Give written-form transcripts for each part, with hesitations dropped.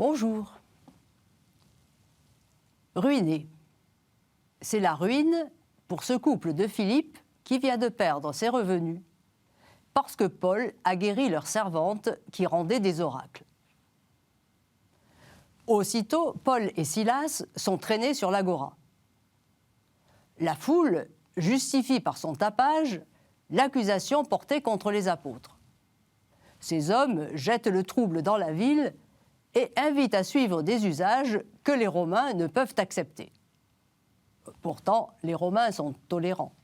Bonjour. Ruiné. C'est la ruine pour ce couple de Philippe qui vient de perdre ses revenus parce que Paul a guéri leur servante qui rendait des oracles. Aussitôt, Paul et Silas sont traînés sur l'agora. La foule justifie par son tapage l'accusation portée contre les apôtres. Ces hommes jettent le trouble dans la ville et invitent à suivre des usages que les Romains ne peuvent accepter. Pourtant, les Romains sont tolérants,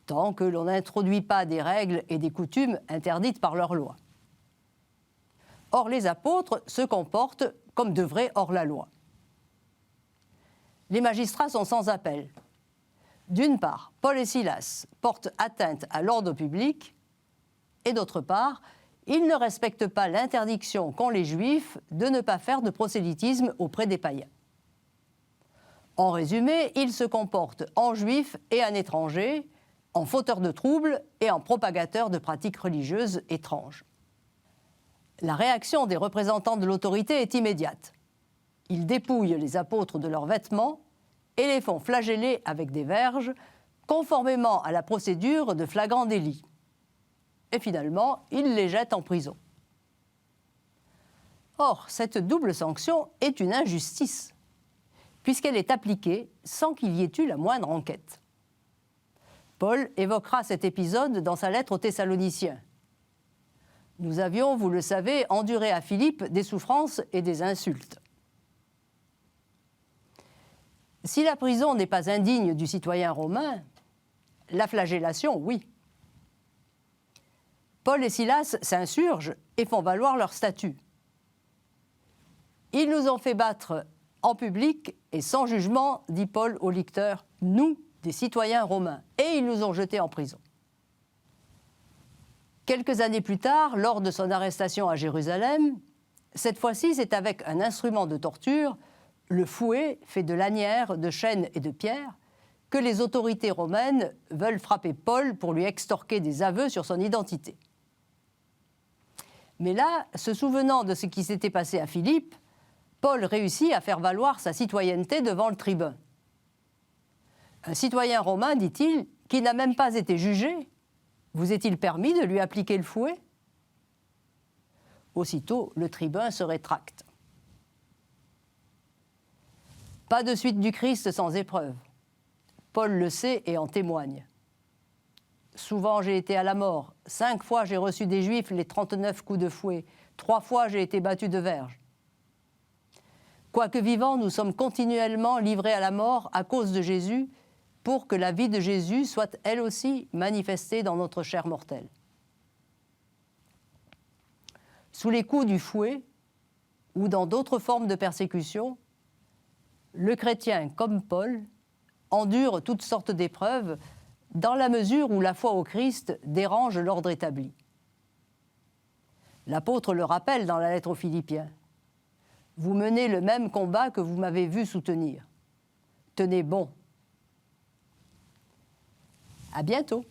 tant que l'on n'introduit pas des règles et des coutumes interdites par leur loi. Or, les apôtres se comportent comme de vrais hors-la-loi. Les magistrats sont sans appel. D'une part, Paul et Silas portent atteinte à l'ordre public, et d'autre part, ils ne respectent pas l'interdiction qu'ont les Juifs de ne pas faire de prosélytisme auprès des païens. En résumé, ils se comportent en Juifs et en étrangers, en fauteurs de troubles et en propagateurs de pratiques religieuses étranges. La réaction des représentants de l'autorité est immédiate. Ils dépouillent les apôtres de leurs vêtements et les font flageller avec des verges, conformément à la procédure de flagrant délit. Et finalement, ils les jettent en prison. Or, cette double sanction est une injustice, puisqu'elle est appliquée sans qu'il y ait eu la moindre enquête. Paul évoquera cet épisode dans sa lettre aux Thessaloniciens. Nous avions, vous le savez, enduré à Philippe des souffrances et des insultes. Si la prison n'est pas indigne du citoyen romain, la flagellation, oui. Paul et Silas s'insurgent et font valoir leur statut. Ils nous ont fait battre en public et sans jugement, dit Paul au lecteur, nous, des citoyens romains, et ils nous ont jetés en prison. Quelques années plus tard, lors de son arrestation à Jérusalem, cette fois-ci, c'est avec un instrument de torture, le fouet fait de lanières, de chêne et de pierre, que les autorités romaines veulent frapper Paul pour lui extorquer des aveux sur son identité. Mais là, se souvenant de ce qui s'était passé à Philippe, Paul réussit à faire valoir sa citoyenneté devant le tribun. Un citoyen romain, dit-il, qui n'a même pas été jugé, vous est-il permis de lui appliquer le fouet ? Aussitôt, le tribun se rétracte. Pas de suite du Christ sans épreuve. Paul le sait et en témoigne. Souvent j'ai été à la mort, 5 fois j'ai reçu des Juifs les 39 coups de fouet, 3 fois j'ai été battu de verge. Quoique vivants, nous sommes continuellement livrés à la mort à cause de Jésus, pour que la vie de Jésus soit elle aussi manifestée dans notre chair mortelle. Sous les coups du fouet, ou dans d'autres formes de persécution, le chrétien, comme Paul, endure toutes sortes d'épreuves dans la mesure où la foi au Christ dérange l'ordre établi. L'apôtre le rappelle dans la lettre aux Philippiens. « Vous menez le même combat que vous m'avez vu soutenir. Tenez bon. » À bientôt.